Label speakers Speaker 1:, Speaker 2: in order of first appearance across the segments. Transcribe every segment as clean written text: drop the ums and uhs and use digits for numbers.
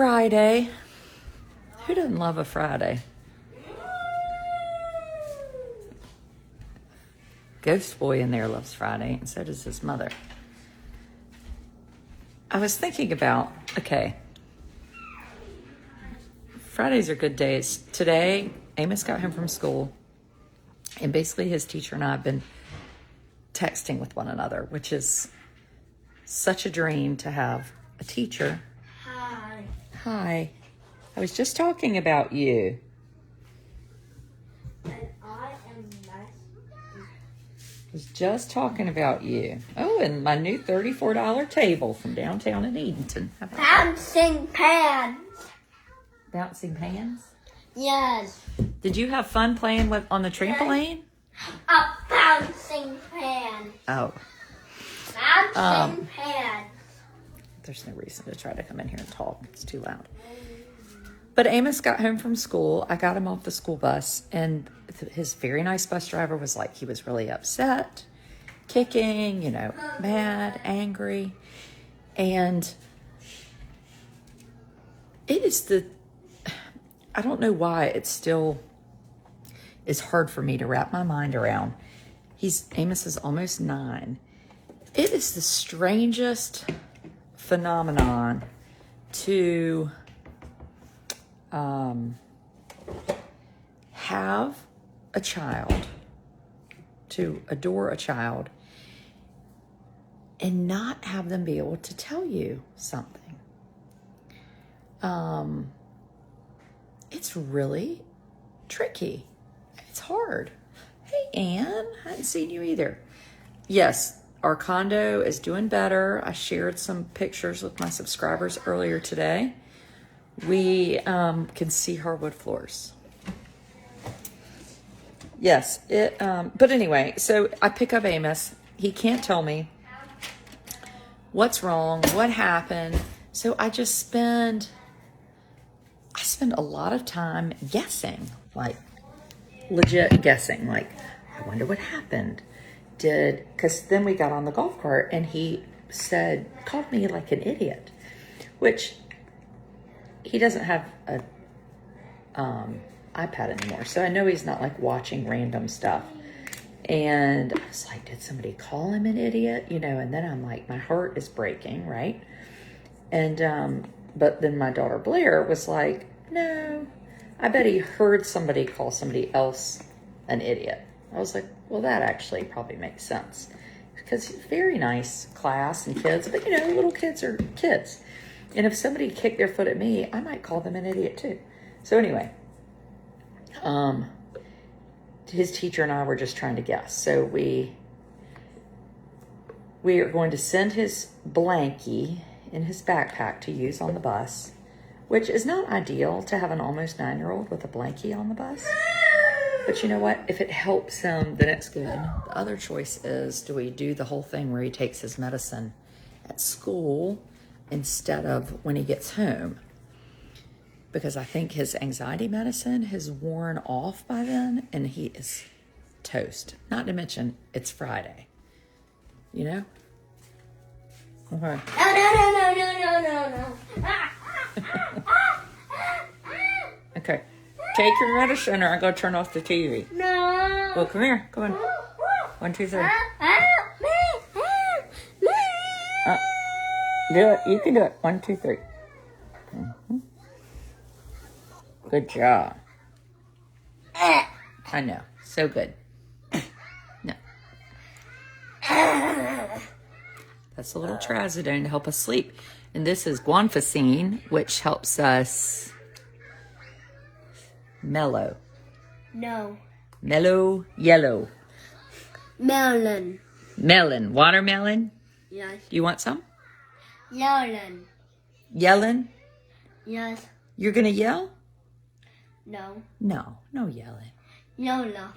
Speaker 1: Friday. Who doesn't love a Friday? Ghost Boy in there loves Friday, and so does his mother. I was thinking about, okay, Fridays are good days. Today, Amos got home from school, and basically his teacher and I have been texting with one another, which is such a dream to have a teacher.
Speaker 2: Hi.
Speaker 1: Hi. I was just talking about you.
Speaker 2: And I am nice.
Speaker 1: I was just talking about you. Oh, and my new $34 table from downtown in Edenton. How about that?
Speaker 2: Bouncing pans.
Speaker 1: Bouncing pans?
Speaker 2: Yes.
Speaker 1: Did you have fun playing on the trampoline?
Speaker 2: A bouncing pan.
Speaker 1: Oh,
Speaker 2: Bouncing pan.
Speaker 1: there's no reason to try to come in here and talk. It's too loud. But Amos got home from school. I got him off the school bus, and his very nice bus driver was like, he was really upset, kicking, mad, angry. And it is I don't know why it still is hard for me to wrap my mind around. Amos is almost 9. It is the strangest phenomenon to have a child, to adore a child, and not have them be able to tell you something. It's really tricky. It's hard. Hey, Ann, I hadn't seen you either. Yes, our condo is doing better. I shared some pictures with my subscribers earlier today. We can see hardwood floors. Yes, but anyway, so I pick up Amos. He can't tell me what's wrong, what happened. So I spend a lot of time guessing, like legit guessing, like, I wonder what happened. Because then we got on the golf cart and he called me like an idiot, which he doesn't have a iPad anymore. So I know he's not like watching random stuff. And I was like, did somebody call him an idiot? And then I'm like, my heart is breaking, right? And, but then my daughter Blair was like, no, I bet he heard somebody call somebody else an idiot. I was like, well, that actually probably makes sense. Because very nice class and kids, but little kids are kids. And if somebody kicked their foot at me, I might call them an idiot too. So anyway, his teacher and I were just trying to guess. So we are going to send his blankie in his backpack to use on the bus, which is not ideal to have an almost 9-year-old with a blankie on the bus. But you know what? If it helps him, then it's good. The other choice is, do we do the whole thing where he takes his medicine at school instead of when he gets home? Because I think his anxiety medicine has worn off by then, and he is toast. Not to mention, it's Friday. Okay.
Speaker 2: No.
Speaker 1: Okay. Take your medicine or I go turn off the TV.
Speaker 2: No.
Speaker 1: Well, come here. Go on. 1, 2, 3. Do it. You can do it. 1, 2, 3. Mm-hmm. Good job. I know. So good. No. That's a little trazodone to help us sleep. And this is guanfacine, which helps us mellow.
Speaker 2: No.
Speaker 1: Mellow yellow.
Speaker 2: Melon.
Speaker 1: Melon. Watermelon?
Speaker 2: Yes.
Speaker 1: Do you want some?
Speaker 2: Melon.
Speaker 1: Yelling?
Speaker 2: Yes.
Speaker 1: You're going to yell?
Speaker 2: No.
Speaker 1: No. No yelling.
Speaker 2: Yola.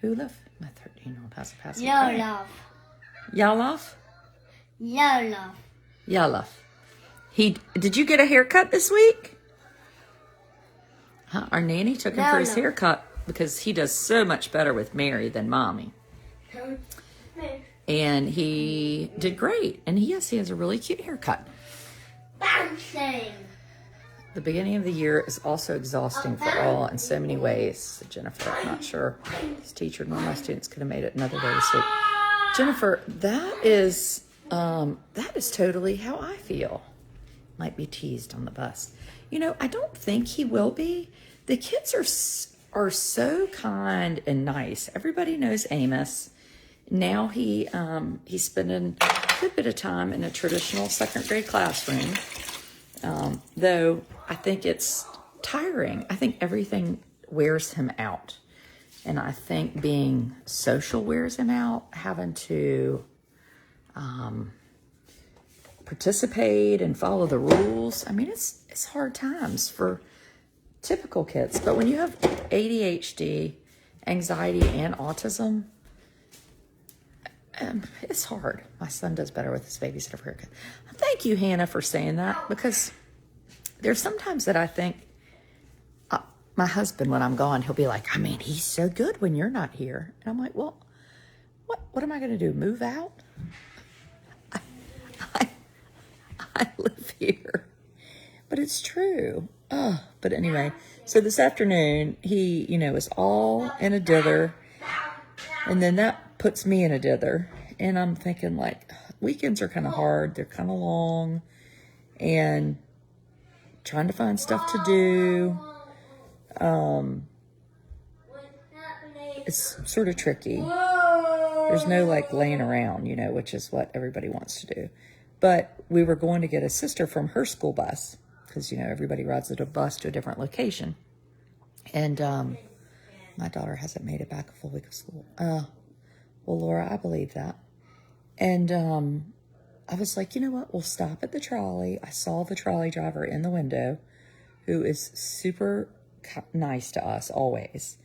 Speaker 1: Who left? My 13-year-old has a passive
Speaker 2: Yola.
Speaker 1: Yaloff?
Speaker 2: Yola.
Speaker 1: Yaloff. Did you get a haircut this week? Huh? Our nanny took him for his haircut because he does so much better with Mary than Mommy. And he did great. And yes, he has a really cute haircut.
Speaker 2: Bouncing.
Speaker 1: The beginning of the year is also exhausting for all in so many ways, said Jennifer. I'm not sure this teacher nor my students could have made it another day this week. Jennifer, that is totally how I feel. Might be teased on the bus. You know, I don't think he will be. The kids are so kind and nice. Everybody knows Amos. Now he's spending a good bit of time in a traditional second grade classroom. Though I think it's tiring. I think everything wears him out. And I think being social wears him out, having to participate and follow the rules. I mean, it's hard times for typical kids. But when you have ADHD, anxiety, and autism, it's hard. My son does better with his babysitter for haircut. Thank you, Hannah, for saying that, because there's sometimes that I think my husband, when I'm gone, he'll be like, I mean, he's so good when you're not here. And I'm like, well, what am I going to do? Move out? I live here. But it's true. But anyway, so this afternoon, he, is all in a dither. And then that puts me in a dither. And I'm thinking, like, weekends are kind of hard. They're kind of long. And trying to find stuff to do. It's sort of tricky. There's no, like, laying around, which is what everybody wants to do. But we were going to get a sister from her school bus. Because, everybody rides a bus to a different location. And my daughter hasn't made it back a full week of school. Well, Laura, I believe that. And I was like, you know what? We'll stop at the trolley. I saw the trolley driver in the window, who is super nice to us always.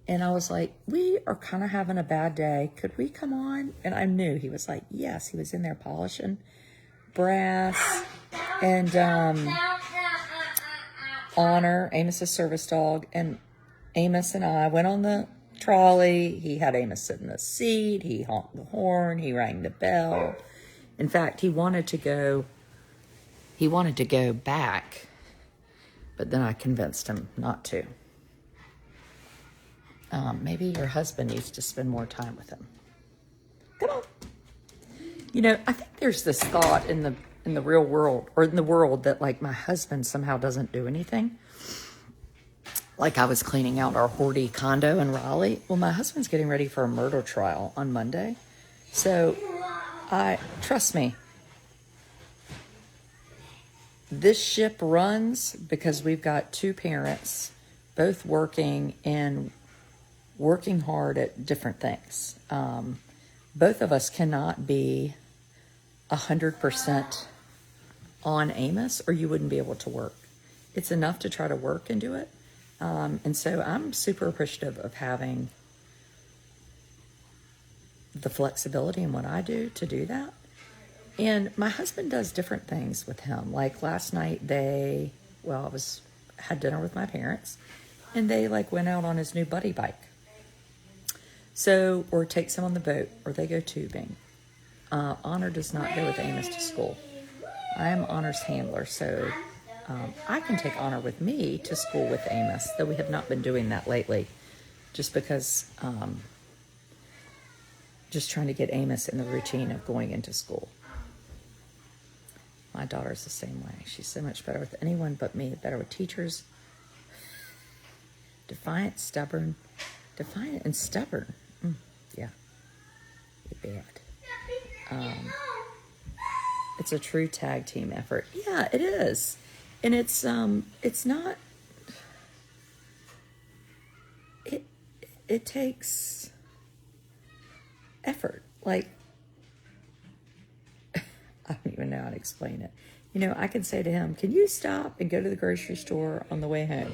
Speaker 1: And I was like, we are kind of having a bad day. Could we come on? And I knew he was like, yes. He was in there polishing brass. And Honor, Amos's service dog, and Amos and I went on the trolley. He had Amos sit in the seat. He honked the horn. He rang the bell. In fact, he wanted to go back, but then I convinced him not to. Maybe your husband needs to spend more time with him. Come on. I think there's this thought in the real world, or in the world, that, like, my husband somehow doesn't do anything. Like, I was cleaning out our Horty condo in Raleigh. Well, my husband's getting ready for a murder trial on Monday. So, trust me, this ship runs because we've got two parents, both working and working hard at different things. Both of us cannot be 100% on Amos, or you wouldn't be able to work. It's enough to try to work and do it. And so I'm super appreciative of having the flexibility in what I do to do that. And my husband does different things with him. Like last night, had dinner with my parents, and they went out on his new buddy bike. So, or takes him on the boat, or they go tubing. Honor does not go with Amos to school. I am Honor's handler, so I can take Honor with me to school with Amos, though we have not been doing that lately, just because just trying to get Amos in the routine of going into school. My daughter's the same way. She's so much better with anyone but me, better with teachers. Defiant and stubborn. Yeah, you're bad. It's a true tag team effort. Yeah, it is. And it's not, it takes effort. Like, I don't even know how to explain it. I can say to him, can you stop and go to the grocery store on the way home?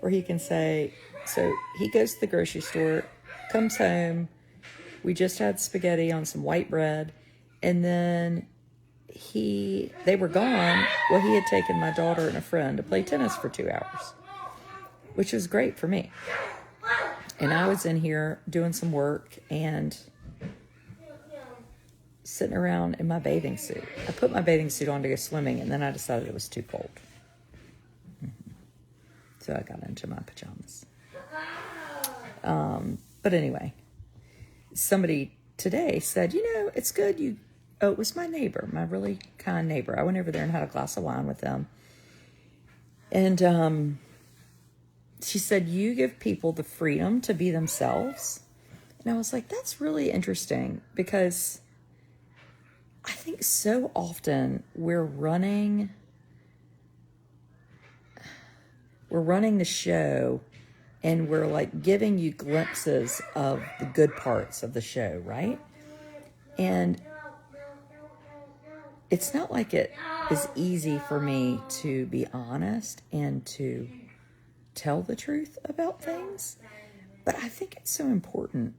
Speaker 1: Or he can say, so he goes to the grocery store, comes home, we just had spaghetti on some white bread, and then they were gone. Well, he had taken my daughter and a friend to play tennis for 2 hours, which was great for me. And I was in here doing some work and sitting around in my bathing suit. I put my bathing suit on to go swimming, and then I decided it was too cold. so I got into my pajamas. But anyway, somebody today said, it's good it was my neighbor, my really kind neighbor. I went over there and had a glass of wine with them. And she said, you give people the freedom to be themselves. And I was like, that's really interesting, because I think so often we're running the show, and we're like giving you glimpses of the good parts of the show, right? And it's not like it is easy for me to be honest and to tell the truth about things, but I think it's so important.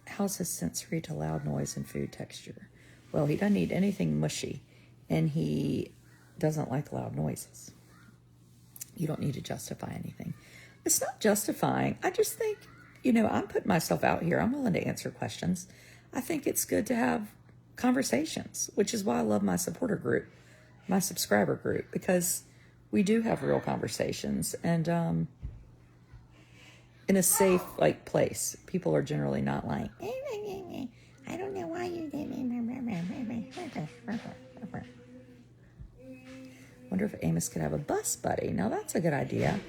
Speaker 1: How's his sensory to loud noise and food texture? Well, he doesn't eat anything mushy, and he doesn't like loud noises. You don't need to justify anything. It's not justifying. I just think, I'm putting myself out here. I'm willing to answer questions. I think it's good to have conversations, which is why I love my supporter group, my subscriber group, because we do have real conversations, and in a safe place. People are generally not like, I don't know why you did. Wonder if Amos could have a bus buddy. Now that's a good idea.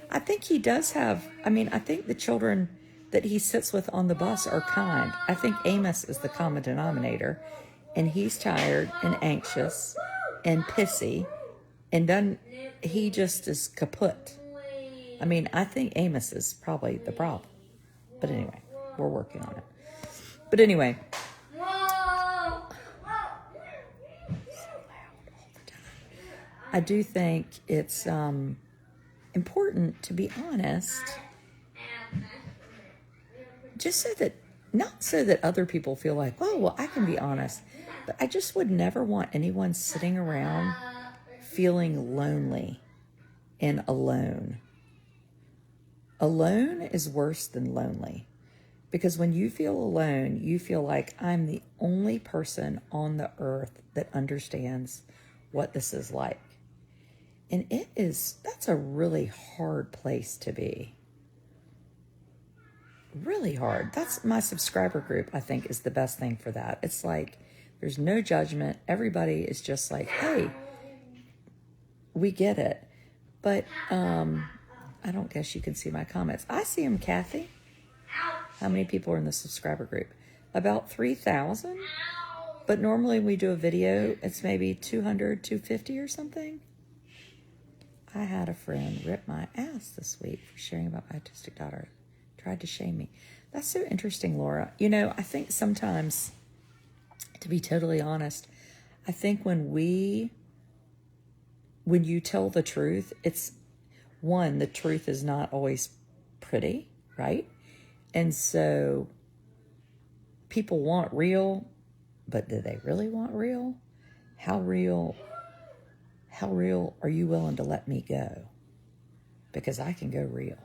Speaker 1: I think he does have, I think the children that he sits with on the bus are kind. I think Amos is the common denominator, and he's tired and anxious and pissy, and he just is kaput. I think Amos is probably the problem. But anyway, we're working on it. But anyway. So loud all the time. I do think it's important to be honest, just not so that other people feel like, oh, well, I can be honest. But I just would never want anyone sitting around feeling lonely and alone. Alone is worse than lonely, because when you feel alone, you feel like I'm the only person on the earth that understands what this is like. And that's a really hard place to be. Really hard. That's my subscriber group, I think, is the best thing for that. It's like, there's no judgment. Everybody is just like, hey, we get it. But, I don't guess you can see my comments. I see them, Kathy. How many people are in the subscriber group? About 3,000. But normally when we do a video, it's maybe 200, 250 or something. I had a friend rip my ass this week for sharing about my autistic daughter. Tried to shame me. That's so interesting, Laura. I think sometimes, to be totally honest, I think when you tell the truth, the truth is not always pretty, right? And so people want real, but do they really want real? How real are you willing to let me go? Because I can go real.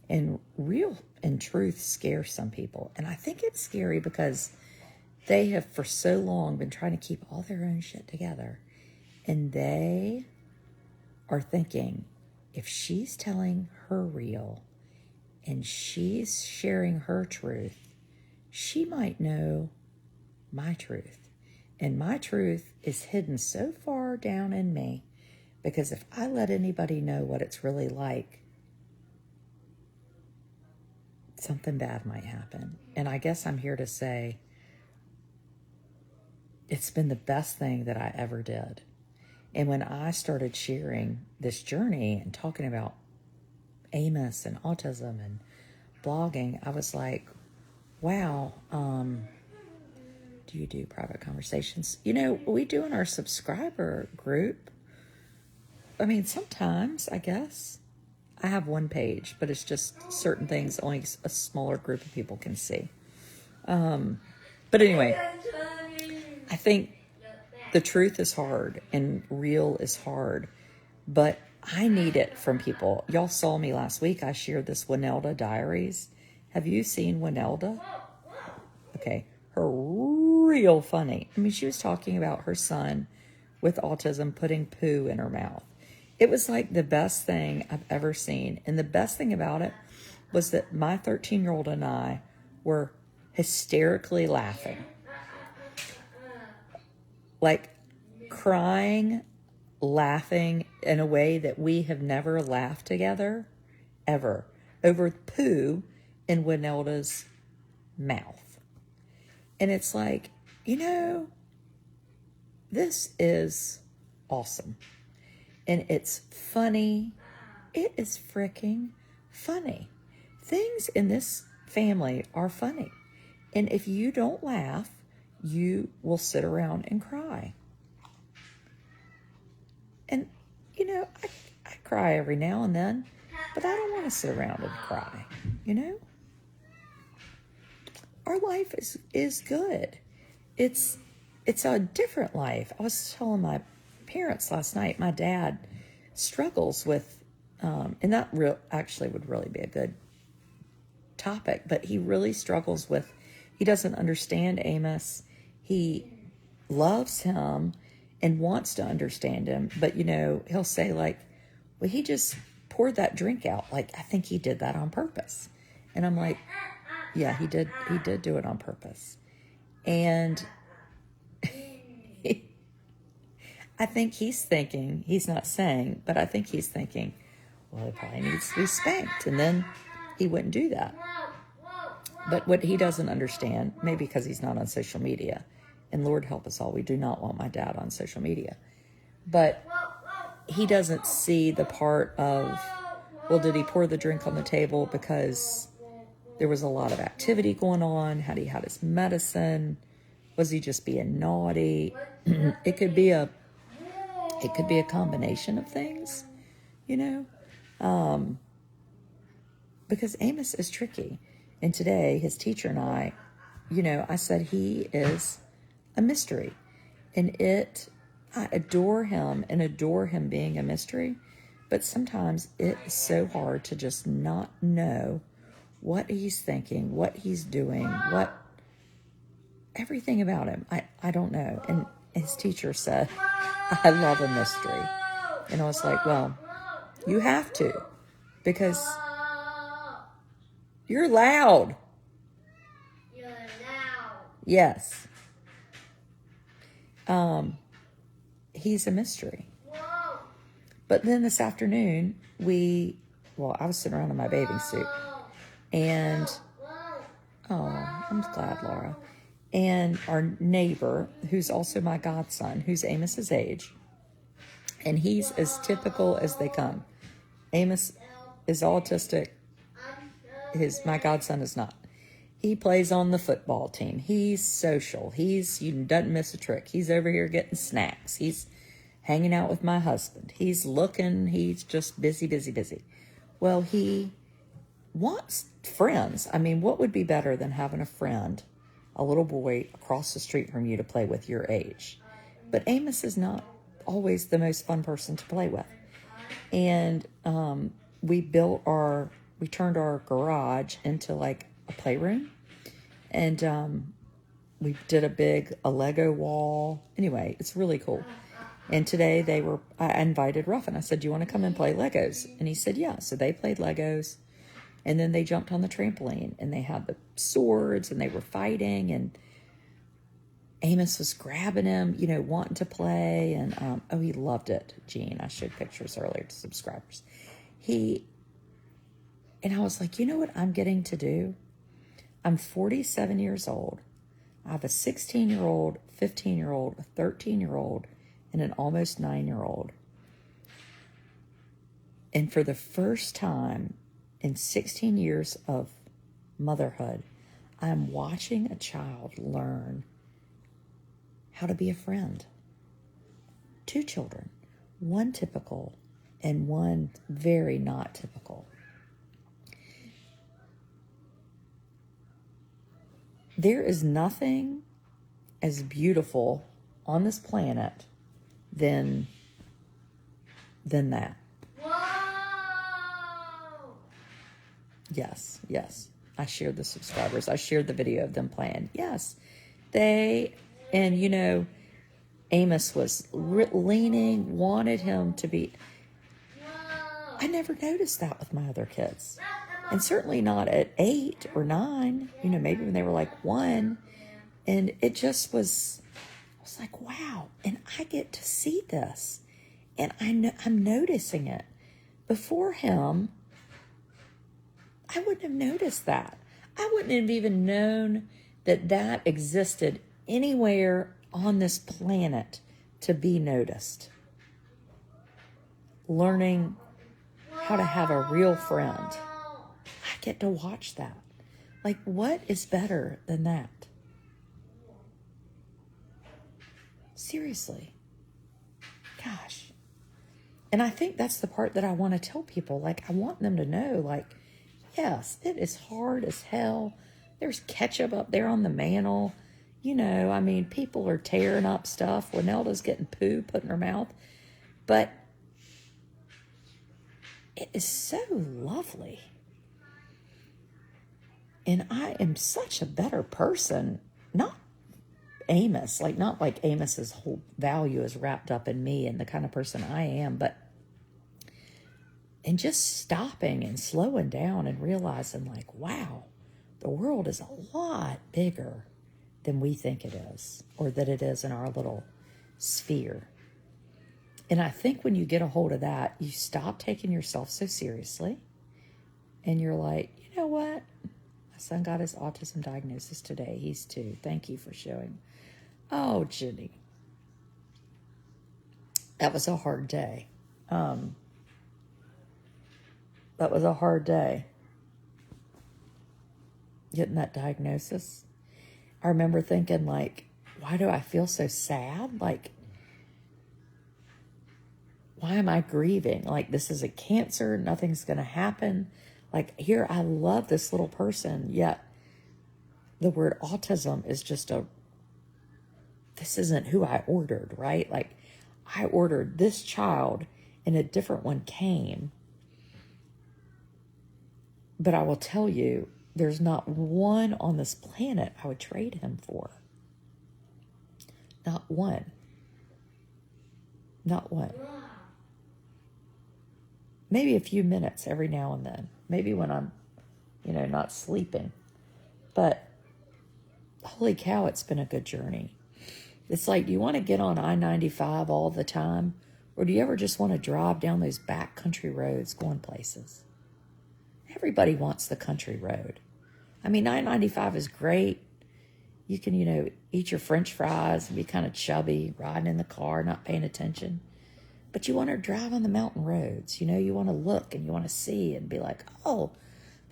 Speaker 1: And real and truth scares some people. And I think it's scary because they have for so long been trying to keep all their own shit together. And they are thinking, if she's telling her real and she's sharing her truth, she might know my truth. And my truth is hidden so far down in me, because if I let anybody know what it's really like, something bad might happen. And I guess I'm here to say it's been the best thing that I ever did. And when I started sharing this journey and talking about Amos and autism and blogging, I was like, wow, do you do private conversations? We do in our subscriber group. Sometimes, I guess. I have one page, but it's just certain things only a smaller group of people can see. But anyway, I think the truth is hard and real is hard, but I need it from people. Y'all saw me last week. I shared this Winelda Diaries. Have you seen Winelda? Okay. Her real funny. She was talking about her son with autism putting poo in her mouth. It was like the best thing I've ever seen. And the best thing about it was that my 13-year-old and I were hysterically laughing. Like crying, laughing in a way that we have never laughed together, ever, over poo in Winelda's mouth. And it's like, this is awesome. And it's funny. It is freaking funny. Things in this family are funny. And if you don't laugh, you will sit around and cry. And, I cry every now and then, but I don't want to sit around and cry, Our life is good. It's a different life. I was telling my parents last night, my dad struggles with, and that actually would really be a good topic, but he really struggles with, he doesn't understand Amos. He loves him and wants to understand him, but he'll say like, well, he just poured that drink out. Like, I think he did that on purpose. And I'm like, yeah, he did do it on purpose. And I think he's thinking, he's not saying, but I think he's thinking, well, he probably needs to be spanked. And then he wouldn't do that. But what he doesn't understand, maybe because he's not on social media, and Lord help us all, we do not want my dad on social media. But he doesn't see the part of, well, did he pour the drink on the table because there was a lot of activity going on? Had he had his medicine? Was he just being naughty? It could be a combination of things, because Amos is tricky. And today, his teacher and I said he is a mystery. And I adore him and adore him being a mystery. But sometimes it is so hard to just not know what he's thinking, what he's doing, everything about him. I don't know. And his teacher said, I love a mystery. And I was like, well, you have to, because you're loud.
Speaker 2: You're loud.
Speaker 1: Yes. He's a mystery.
Speaker 2: Whoa.
Speaker 1: But then this afternoon, I was sitting around in my bathing suit. And, I'm glad, Laura. And our neighbor, who's also my godson, who's Amos's age, and he's as typical as they come. Amos is autistic. My godson is not. He plays on the football team. He's social. He doesn't miss a trick. He's over here getting snacks. He's hanging out with my husband. He's looking. He's just busy, busy, busy. Well, he wants friends. I mean, what would be better than having a friend, a little boy across the street from you to play with your age? But Amos is not always the most fun person to play with. And we turned our garage into like a playroom. And we did a Lego wall. Anyway, it's really cool. And today I invited Ruffin. I said, do you want to come and play Legos? And he said, yeah. So they played Legos. And then they jumped on the trampoline. And they had the swords. And they were fighting. And Amos was grabbing him, wanting to play. And, he loved it. Gene, I showed pictures earlier to subscribers. And I was like, you know what I'm getting to do? I'm 47 years old. I have a 16-year-old, 15-year-old, a 13-year-old, and an almost 9-year-old. And for the first time in 16 years of motherhood, I'm watching a child learn how to be a friend. 2 children, one typical and one very not typical. There is nothing as beautiful on this planet than that.
Speaker 2: Whoa!
Speaker 1: Yes. I shared the subscribers. I shared the video of them playing. Yes. Amos was leaning, wanted him to be. I never noticed that with my other kids. And certainly not at 8 or 9, maybe when they were like 1. And it just was, I was like, wow. And I get to see this. And I'm noticing it. Before him, I wouldn't have noticed that. I wouldn't have even known that existed anywhere on this planet to be noticed. Learning how to have a real friend. I get to watch that. Like, what is better than that? Seriously. Gosh. And I think that's the part that I want to tell people. Like, I want them to know, like, yes, it is hard as hell. There's ketchup up there on the mantle. People are tearing up stuff. Winelda's getting poo put in her mouth. But it is so lovely. And I am such a better person. Not Amos, not like Amos's whole value is wrapped up in me and the kind of person I am, but in just stopping and slowing down and realizing, like, wow, the world is a lot bigger than we think it is, or that it is in our little sphere. And I think when you get a hold of that, you stop taking yourself so seriously, and you're like, you know what? My son got his autism diagnosis today. He's 2. Thank you for showing. Oh, Jenny. That was a hard day. That was a hard day. Getting that diagnosis. I remember thinking, like, why do I feel so sad? Like, why am I grieving? Like, this is a cancer. Nothing's going to happen. Like, here, I love this little person, yet the word autism is just this isn't who I ordered, right? Like, I ordered this child and a different one came. But I will tell you, there's not one on this planet I would trade him for. Not one. Not one. Maybe a few minutes every now and then. Maybe when I'm, not sleeping. But holy cow, it's been a good journey. It's like, do you want to get on I-95 all the time? Or do you ever just want to drive down those back country roads going places? Everybody wants the country road. I-95 is great. You can, eat your French fries and be kind of chubby, riding in the car, not paying attention. But you want to drive on the mountain roads. You want to look and you want to see and be like, oh,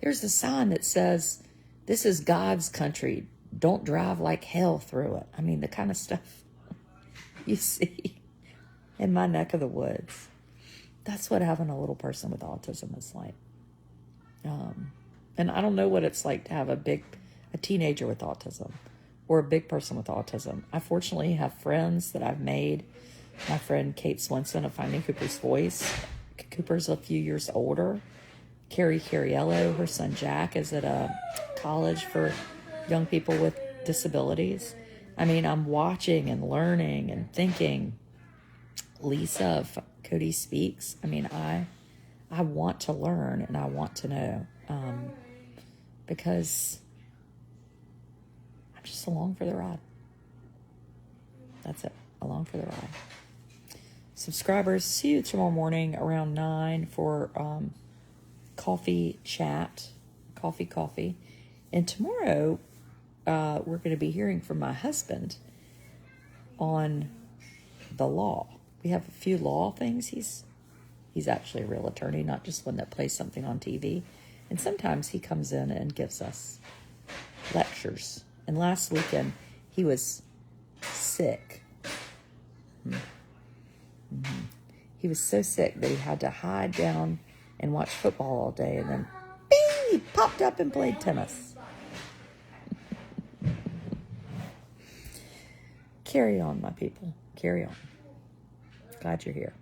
Speaker 1: there's a sign that says, this is God's country. Don't drive like hell through it. The kind of stuff you see in my neck of the woods. That's what having a little person with autism is like. And I don't know what it's like to have a teenager with autism or a big person with autism. I fortunately have friends that I've made. My friend Kate Swenson of Finding Cooper's Voice. Cooper's a few years older. Carrie Cariello, her son Jack, is at a college for young people with disabilities. I'm watching and learning and thinking. Lisa of Cody Speaks. I want to learn and I want to know, because I'm just along for the ride. That's it. Along for the ride. Subscribers, see you tomorrow morning around 9 for coffee chat. Coffee. And tomorrow, we're going to be hearing from my husband on the law. We have a few law things. He's actually a real attorney, not just one that plays something on TV. And sometimes he comes in and gives us lectures. And last weekend, he was sick. He was so sick that he had to hide down and watch football all day. And then, bing, he popped up and played tennis. Carry on, my people. Carry on. Glad you're here.